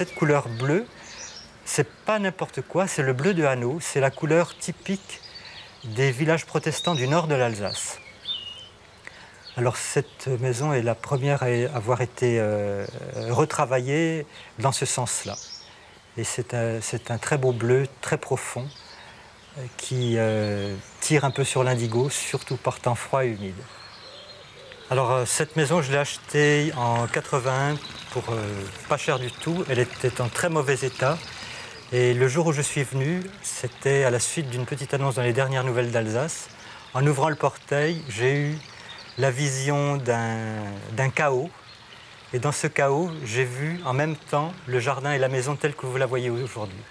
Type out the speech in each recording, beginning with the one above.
cette couleur bleue, c'est pas n'importe quoi, c'est le bleu de Hanau, c'est la couleur typique des villages protestants du nord de l'Alsace. Alors cette maison est la première à avoir été retravaillée dans ce sens-là. Et c'est un très beau bleu, très profond, qui tire un peu sur l'indigo, surtout par temps froid et humide. Alors cette maison, je l'ai achetée en 81 pour pas cher du tout. Elle était en très mauvais état. Et le jour où je suis venu, c'était à la suite d'une petite annonce dans les dernières nouvelles d'Alsace. En ouvrant le portail, j'ai eu la vision d'un chaos. Et dans ce chaos, j'ai vu en même temps le jardin et la maison telle que vous la voyez aujourd'hui.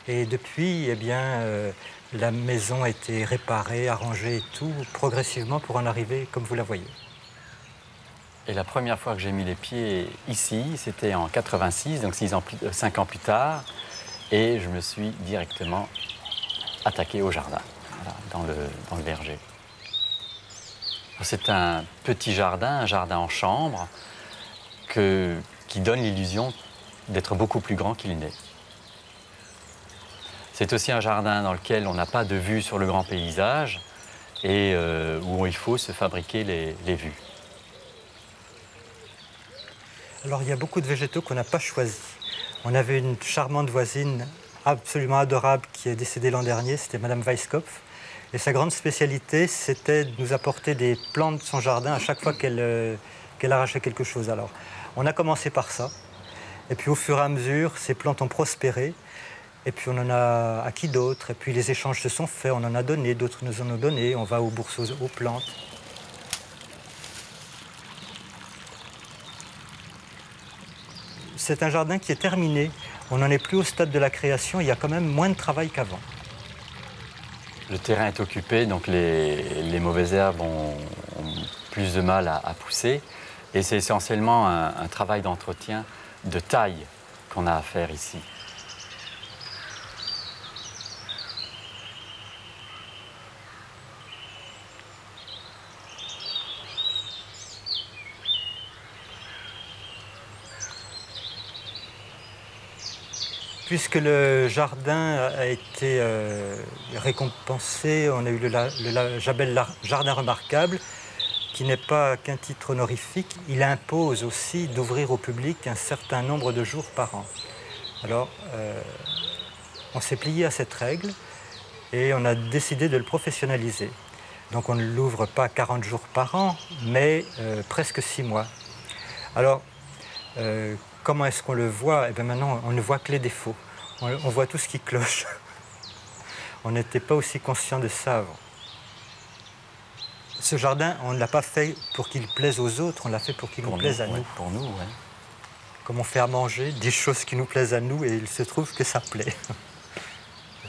Et depuis, eh bien, la maison a été réparée, arrangée et tout, progressivement pour en arriver comme vous la voyez. Et la première fois que j'ai mis les pieds ici, c'était en 86, donc 5 ans plus tard. Et je me suis directement attaqué au jardin, voilà, dans le verger. C'est un petit jardin, un jardin en chambre, qui donne l'illusion d'être beaucoup plus grand qu'il n'est. C'est aussi un jardin dans lequel on n'a pas de vue sur le grand paysage et où il faut se fabriquer les vues. Alors il y a beaucoup de végétaux qu'on n'a pas choisis. On avait une charmante voisine absolument adorable qui est décédée l'an dernier, c'était Madame Weisskopf. Et sa grande spécialité, c'était de nous apporter des plantes de son jardin à chaque fois qu'elle arrachait quelque chose. Alors, on a commencé par ça. Et puis au fur et à mesure, ces plantes ont prospéré. Et puis on en a acquis d'autres. Et puis les échanges se sont faits, on en a donné, d'autres nous en ont donné. On va aux bourses aux plantes. C'est un jardin qui est terminé. On n'en est plus au stade de la création. Il y a quand même moins de travail qu'avant. Le terrain est occupé, donc les mauvaises herbes ont plus de mal à pousser. Et c'est essentiellement un travail d'entretien de taille qu'on a à faire ici. Puisque le jardin a été récompensé, on a eu le label Jardin remarquable, qui n'est pas qu'un titre honorifique, il impose aussi d'ouvrir au public un certain nombre de jours par an. Alors, on s'est plié à cette règle et on a décidé de le professionnaliser. Donc on ne l'ouvre pas 40 jours par an, mais presque 6 mois. Alors, comment est-ce qu'on le voit? Eh bien maintenant, on ne voit que les défauts. On voit tout ce qui cloche. On n'était pas aussi conscient de ça avant. Ce jardin, on ne l'a pas fait pour qu'il plaise aux autres, on l'a fait pour qu'il nous plaise à nous. Pour nous, oui. Comme on fait à manger, des choses qui nous plaisent à nous, et il se trouve que ça plaît.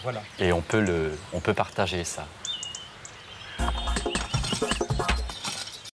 Voilà. Et on peut partager ça.